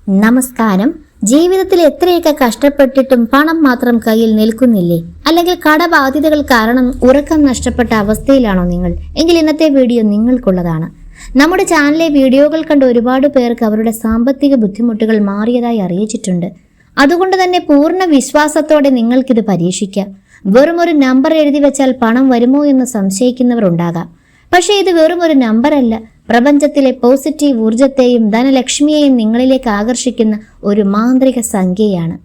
നമസ്കാരം. ജീവിതത്തിൽ എത്രയൊക്കെ കഷ്ടപ്പെട്ടിട്ടും പണം മാത്രം കയ്യിൽ നിൽക്കുന്നില്ലേ? അല്ലെങ്കിൽ കടബാധ്യതകൾ കാരണം ഉറക്കം നഷ്ടപ്പെട്ട അവസ്ഥയിലാണോ നിങ്ങൾ? എങ്കിൽ ഇന്നത്തെ വീഡിയോ നിങ്ങൾക്കുള്ളതാണ്. നമ്മുടെ ചാനലിലെ വീഡിയോകൾ കണ്ട് ഒരുപാട് പേർക്ക് അവരുടെ സാമ്പത്തിക ബുദ്ധിമുട്ടുകൾ മാറിയതായി അറിയിച്ചിട്ടുണ്ട്. അതുകൊണ്ട് തന്നെ പൂർണ്ണ വിശ്വാസത്തോടെ നിങ്ങൾക്കിത് പരീക്ഷിക്കാം. വെറും ഒരു നമ്പർ എഴുതി വെച്ചാൽ പണം വരുമോ എന്ന് സംശയിക്കുന്നവർ ഉണ്ടാകാം. പക്ഷേ ഇത് വെറും ഒരു നമ്പറല്ല, പ്രപഞ്ചത്തിലെ പോസിറ്റീവ് ഊർജത്തെയും ധനലക്ഷ്മിയെയും നിങ്ങളിലേക്ക് ആകർഷിക്കുന്ന ഒരു മാന്ത്രിക സംഖ്യയാണ്.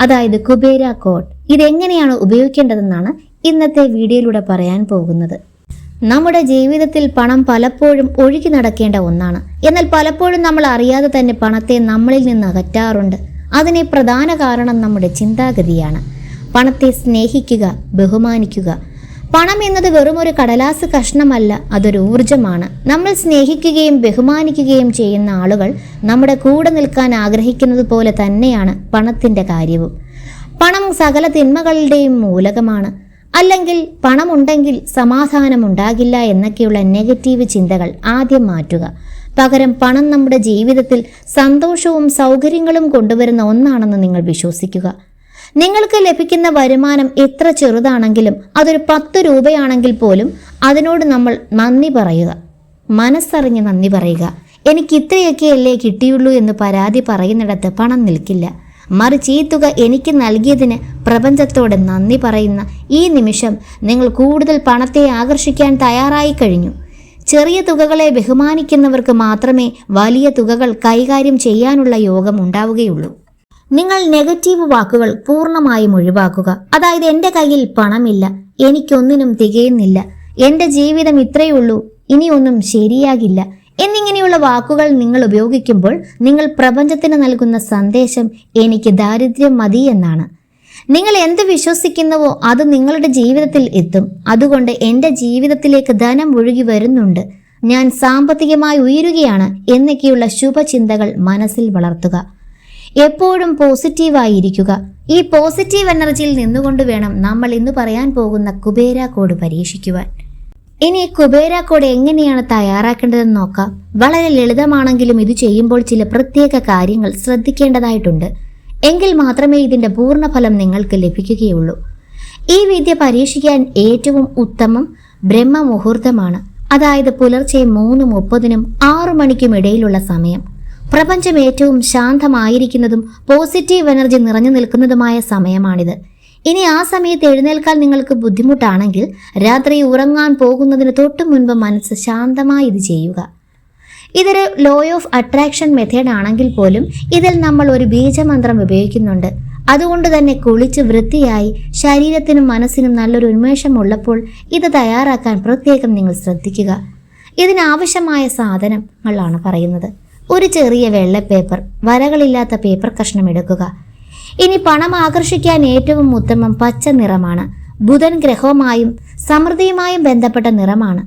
അതായത് കുബേര കോഡ്. ഇതെങ്ങനെയാണ് ഉപയോഗിക്കേണ്ടതെന്നാണ് ഇന്നത്തെ വീഡിയോയിലൂടെ പറയാൻ പോകുന്നത്. നമ്മുടെ ജീവിതത്തിൽ പണം പലപ്പോഴും ഒഴുകി നടക്കേണ്ട ഒന്നാണ്. എന്നാൽ പലപ്പോഴും നമ്മൾ അറിയാതെ തന്നെ പണത്തെ നമ്മളിൽ നിന്ന് അകറ്റാറുണ്ട്. അതിന് പ്രധാന കാരണം നമ്മുടെ ചിന്താഗതിയാണ്. പണത്തെ സ്നേഹിക്കുക, ബഹുമാനിക്കുക. പണം എന്നത് വെറും ഒരു കടലാസ് കഷ്ണമല്ല, അതൊരു ഊർജമാണ്. നമ്മൾ സ്നേഹിക്കുകയും ബഹുമാനിക്കുകയും ചെയ്യുന്ന ആളുകൾ നമ്മുടെ കൂടെ നിൽക്കാൻ ആഗ്രഹിക്കുന്നത് പോലെ തന്നെയാണ് പണത്തിന്റെ കാര്യവും. പണം സകല തിന്മകളുടെയും മൂലകമാണ്. അല്ലെങ്കിൽ പണമുണ്ടെങ്കിൽ സമാധാനം ഉണ്ടാകില്ല എന്നൊക്കെയുള്ള നെഗറ്റീവ് ചിന്തകൾ ആദ്യം മാറ്റുക. പകരം പണം നമ്മുടെ ജീവിതത്തിൽ സന്തോഷവും സൗകര്യങ്ങളും കൊണ്ടുവരുന്ന ഒന്നാണെന്ന് നിങ്ങൾ വിശ്വസിക്കുക. നിങ്ങൾക്ക് ലഭിക്കുന്ന വരുമാനം എത്ര ചെറുതാണെങ്കിലും അതൊരു 10 രൂപയാണെങ്കിൽ പോലും അതിനോട് നമ്മൾ നന്ദി പറയുക. മനസ്സറിഞ്ഞ് നന്ദി പറയുക. എനിക്ക് ഇത്രയൊക്കെയല്ലേ കിട്ടിയുള്ളൂ എന്ന് പരാതി പറയുന്നിടത്ത് പണം നിൽക്കില്ല. മറിച്ച് ഈ തുക എനിക്ക് നൽകിയതിന് പ്രപഞ്ചത്തോട് നന്ദി പറയുന്ന ഈ നിമിഷം നിങ്ങൾ കൂടുതൽ പണത്തെ ആകർഷിക്കാൻ തയ്യാറായി കഴിഞ്ഞു. ചെറിയ തുകകളെ ബഹുമാനിക്കുന്നവർക്ക് മാത്രമേ വലിയ തുകകൾ കൈകാര്യം ചെയ്യാനുള്ള യോഗം ഉണ്ടാവുകയുള്ളൂ. നിങ്ങൾ നെഗറ്റീവ് വാക്കുകൾ പൂർണ്ണമായും ഒഴിവാക്കുക. അതായത് എൻ്റെ കയ്യിൽ പണമില്ല, എനിക്കൊന്നിനും തികയുന്നില്ല, എൻ്റെ ജീവിതം ഇത്രയുള്ളൂ, ഇനിയൊന്നും ശരിയാകില്ല എന്നിങ്ങനെയുള്ള വാക്കുകൾ നിങ്ങൾ ഉപയോഗിക്കുമ്പോൾ നിങ്ങൾ പ്രപഞ്ചത്തിന് നൽകുന്ന സന്ദേശം എനിക്ക് ദാരിദ്ര്യം മതി എന്നാണ്. നിങ്ങൾ എന്ത് വിശ്വസിക്കുന്നുവോ അത് നിങ്ങളുടെ ജീവിതത്തിൽ എത്തും. അതുകൊണ്ട് എൻ്റെ ജീവിതത്തിലേക്ക് ധനം ഒഴുകി വരുന്നുണ്ട്, ഞാൻ സാമ്പത്തികമായി ഉയരുകയാണ് എന്നൊക്കെയുള്ള ശുഭചിന്തകൾ മനസ്സിൽ വളർത്തുക. എപ്പോഴും പോസിറ്റീവായിരിക്കുക. ഈ പോസിറ്റീവ് എനർജിയിൽ നിന്നുകൊണ്ട് വേണം നമ്മൾ ഇന്ന് പറയാൻ പോകുന്ന കുബേര കോഡ് പരീക്ഷിക്കുവാൻ. ഇനി കുബേര കോഡ് എങ്ങനെയാണ് തയ്യാറാക്കേണ്ടതെന്ന് നോക്കാം. വളരെ ലളിതമാണെങ്കിലും ഇത് ചെയ്യുമ്പോൾ ചില പ്രത്യേക കാര്യങ്ങൾ ശ്രദ്ധിക്കേണ്ടതായിട്ടുണ്ട്. എങ്കിൽ മാത്രമേ ഇതിന്റെ പൂർണ്ണഫലം നിങ്ങൾക്ക് ലഭിക്കുകയുള്ളൂ. ഈ വിദ്യ പരീക്ഷിക്കാൻ ഏറ്റവും ഉത്തമം ബ്രഹ്മമുഹൂർത്തമാണ്. അതായത് പുലർച്ചെ 3:30-നും 6 മണിക്കും ഇടയിലുള്ള സമയം. പ്രപഞ്ചം ഏറ്റവും ശാന്തമായിരിക്കുന്നതും പോസിറ്റീവ് എനർജി നിറഞ്ഞു നിൽക്കുന്നതുമായ സമയമാണിത്. ഇനി ആ സമയത്ത് എഴുന്നേൽക്കാൻ നിങ്ങൾക്ക് ബുദ്ധിമുട്ടാണെങ്കിൽ രാത്രി ഉറങ്ങാൻ പോകുന്നതിന് തൊട്ടു മുൻപ് മനസ്സ് ശാന്തമായി ഇത് ചെയ്യുക. ഇതൊരു ലോ ഓഫ് അട്രാക്ഷൻ മെത്തേഡ് ആണെങ്കിൽ പോലും ഇതിൽ നമ്മൾ ഒരു ബീജമന്ത്രം ഉപയോഗിക്കുന്നുണ്ട്. അതുകൊണ്ട് തന്നെ കുളിച്ച് വൃത്തിയായി ശരീരത്തിനും മനസ്സിനും നല്ലൊരു ഉന്മേഷം ഉള്ളപ്പോൾ ഇത് തയ്യാറാക്കാൻ പ്രത്യേകം നിങ്ങൾ ശ്രദ്ധിക്കുക. ഇതിനാവശ്യമായ സാധനങ്ങളാണ് പറയുന്നത്. ഒരു ചെറിയ വെള്ള പേപ്പർ, വരകളില്ലാത്ത പേപ്പർ കഷ്ണം എടുക്കുക. ഇനി പണം ആകർഷിക്കാൻ ഏറ്റവും ഉത്തമം പച്ച നിറമാണ്. ബുധൻ ഗ്രഹവുമായും സമൃദ്ധിയുമായും ബന്ധപ്പെട്ട നിറമാണ്.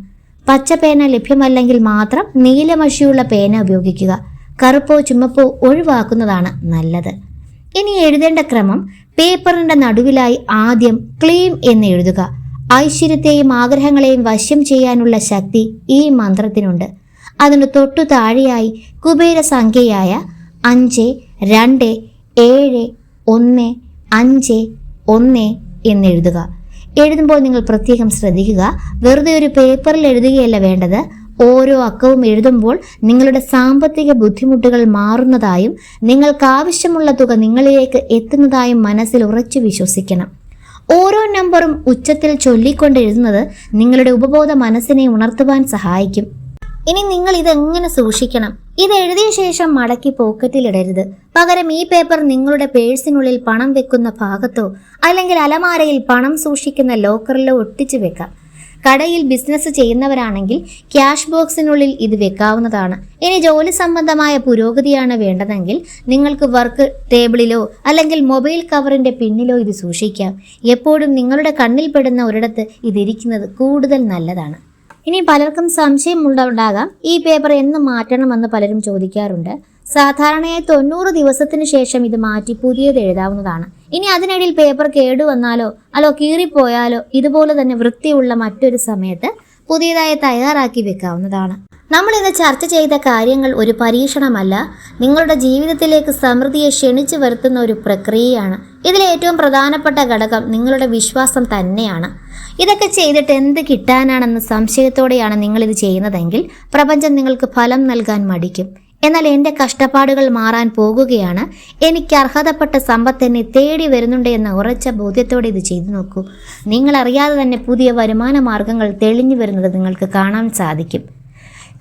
പച്ച പേന ലഭ്യമല്ലെങ്കിൽ മാത്രം നീലമഷിയുള്ള പേന ഉപയോഗിക്കുക. കറുപ്പോ ചുമപ്പോ ഒഴിവാക്കുന്നതാണ് നല്ലത്. ഇനി എഴുതേണ്ട ക്രമം, പേപ്പറിന്റെ നടുവിലായി ആദ്യം ക്ലീം എന്ന് എഴുതുക. ഐശ്വര്യത്തെയും ആഗ്രഹങ്ങളെയും വശ്യം ചെയ്യാനുള്ള ശക്തി ഈ മന്ത്രത്തിനുണ്ട്. അതിന് തൊട്ടു താഴെയായി കുബേര സംഖ്യയായ 5, 2, 7, 1, 5, 1 എന്നെഴുതുക. എഴുതുമ്പോൾ നിങ്ങൾ പ്രത്യേകം ശ്രദ്ധിക്കുക. വെറുതെ ഒരു പേപ്പറിൽ എഴുതുകയല്ല വേണ്ടത്. ഓരോ അക്കവും എഴുതുമ്പോൾ നിങ്ങളുടെ സാമ്പത്തിക ബുദ്ധിമുട്ടുകൾ മാറുന്നതായും നിങ്ങൾക്ക് ആവശ്യമുള്ള തുക നിങ്ങളിലേക്ക് എത്തുന്നതായും മനസ്സിൽ ഉറച്ചു വിശ്വസിക്കണം. ഓരോ നമ്പറും ഉച്ചത്തിൽ ചൊല്ലിക്കൊണ്ട് എഴുതുന്നത് നിങ്ങളുടെ ഉപബോധ മനസ്സിനെ ഉണർത്തുവാൻ സഹായിക്കും. ഇനി നിങ്ങൾ ഇതെങ്ങനെ സൂക്ഷിക്കണം? ഇത് എഴുതിയ ശേഷം മടക്കി പോക്കറ്റിലിടരുത്. പകരം ഈ പേപ്പർ നിങ്ങളുടെ പേഴ്സിനുള്ളിൽ പണം വെക്കുന്ന ഭാഗത്തോ അല്ലെങ്കിൽ അലമാരയിൽ പണം സൂക്ഷിക്കുന്ന ലോക്കറിലോ ഒട്ടിച്ചു വെക്കാം. കടയിൽ ബിസിനസ് ചെയ്യുന്നവരാണെങ്കിൽ ക്യാഷ് ബോക്സിനുള്ളിൽ ഇത് വെക്കാവുന്നതാണ്. ഇനി ജോലി സംബന്ധമായ പുരോഗതിയാണ് വേണ്ടതെങ്കിൽ നിങ്ങൾക്ക് വർക്ക് ടേബിളിലോ അല്ലെങ്കിൽ മൊബൈൽ കവറിന്റെ പിന്നിലോ ഇത് സൂക്ഷിക്കാം. എപ്പോഴും നിങ്ങളുടെ കണ്ണിൽപ്പെടുന്ന ഒരിടത്ത് ഇതിരിക്കുന്നത് കൂടുതൽ നല്ലതാണ്. ഇനി പലർക്കും സംശയമുണ്ടാകാം, ഈ പേപ്പർ എന്ന് മാറ്റണമെന്ന് പലരും ചോദിക്കാറുണ്ട്. സാധാരണയായി 90 ദിവസത്തിന് ശേഷം ഇത് മാറ്റി പുതിയത് എഴുതാവുന്നതാണ്. ഇനി അതിനിടയിൽ പേപ്പർ കേടുവന്നാലോ കീറിപ്പോയാലോ ഇതുപോലെ തന്നെ വൃത്തിയുള്ള മറ്റൊരു സമയത്ത് പുതിയതായി തയ്യാറാക്കി വെക്കാവുന്നതാണ്. നമ്മൾ ഇന്ന് ചർച്ച ചെയ്ത കാര്യങ്ങൾ ഒരു പരീക്ഷണമല്ല, നിങ്ങളുടെ ജീവിതത്തിലേക്ക് സമൃദ്ധിയെ ക്ഷണിച്ചു വരുത്തുന്ന ഒരു പ്രക്രിയയാണ്. ഇതിലെ ഏറ്റവും പ്രധാനപ്പെട്ട ഘടകം നിങ്ങളുടെ വിശ്വാസം തന്നെയാണ്. ഇതൊക്കെ ചെയ്തിട്ട് എന്ത് കിട്ടാനാണെന്ന സംശയത്തോടെയാണ് നിങ്ങളിത് ചെയ്യുന്നതെങ്കിൽ പ്രപഞ്ചം നിങ്ങൾക്ക് ഫലം നൽകാൻ മടിക്കും. എന്നാൽ എൻ്റെ കഷ്ടപ്പാടുകൾ മാറാൻ പോകുകയാണ്, എനിക്ക് അർഹതപ്പെട്ട സമ്പത്ത് എന്നെ തേടി വരുന്നുണ്ട് എന്ന ഉറച്ച ബോധ്യത്തോടെ ഇത് ചെയ്തു നോക്കൂ. നിങ്ങളറിയാതെ തന്നെ പുതിയ വരുമാന മാർഗങ്ങൾ തെളിഞ്ഞു വരുന്നത് നിങ്ങൾക്ക് കാണാൻ സാധിക്കും.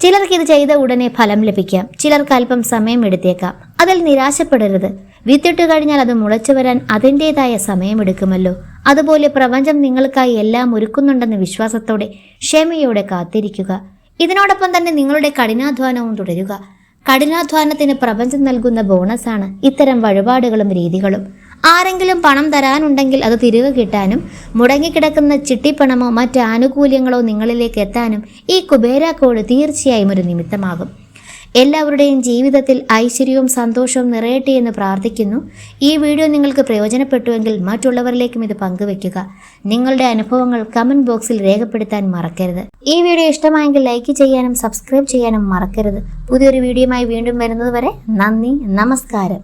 ചിലർക്ക് ഇത് ചെയ്ത ഉടനെ ഫലം ലഭിക്കാം, ചിലർക്ക് അല്പം സമയം എടുത്തേക്കാം. അതിൽ നിരാശപ്പെടരുത്. വിത്തിട്ട് കഴിഞ്ഞാൽ അത് മുളച്ചു വരാൻ അതിൻ്റെതായ സമയമെടുക്കുമല്ലോ. അതുപോലെ പ്രപഞ്ചം നിങ്ങൾക്കായി എല്ലാം ഒരുക്കുന്നുണ്ടെന്ന വിശ്വാസത്തോടെ ക്ഷമയോടെ കാത്തിരിക്കുക. ഇതിനോടൊപ്പം തന്നെ നിങ്ങളുടെ കഠിനാധ്വാനവും തുടരുക. കഠിനാധ്വാനത്തിന് പ്രപഞ്ചം നൽകുന്ന ബോണസാണ് ഇത്തരം വഴിപാടുകളും രീതികളും. ആരെങ്കിലും പണം തരാനുണ്ടെങ്കിൽ അത് തിരികെ കിട്ടാനും മുടങ്ങിക്കിടക്കുന്ന ചിട്ടിപ്പണമോ മറ്റ് ആനുകൂല്യങ്ങളോ നിങ്ങളിലേക്ക് എത്താനും ഈ കുബേര കോഡ് തീർച്ചയായും ഒരു നിമിത്തമാകും. എല്ലാവരുടെയും ജീവിതത്തിൽ ഐശ്വര്യവും സന്തോഷവും നിറയട്ടെ എന്ന് പ്രാർത്ഥിക്കുന്നു. ഈ വീഡിയോ നിങ്ങൾക്ക് പ്രയോജനപ്പെട്ടുവെങ്കിൽ മറ്റുള്ളവരിലേക്കും ഇത് പങ്കുവെക്കുക. നിങ്ങളുടെ അനുഭവങ്ങൾ കമൻറ്റ് ബോക്സിൽ രേഖപ്പെടുത്താൻ മറക്കരുത്. ഈ വീഡിയോ ഇഷ്ടമായെങ്കിൽ ലൈക്ക് ചെയ്യാനും സബ്സ്ക്രൈബ് ചെയ്യാനും മറക്കരുത്. പുതിയൊരു വീഡിയോയുമായി വീണ്ടും വരുന്നതുവരെ നന്ദി, നമസ്കാരം.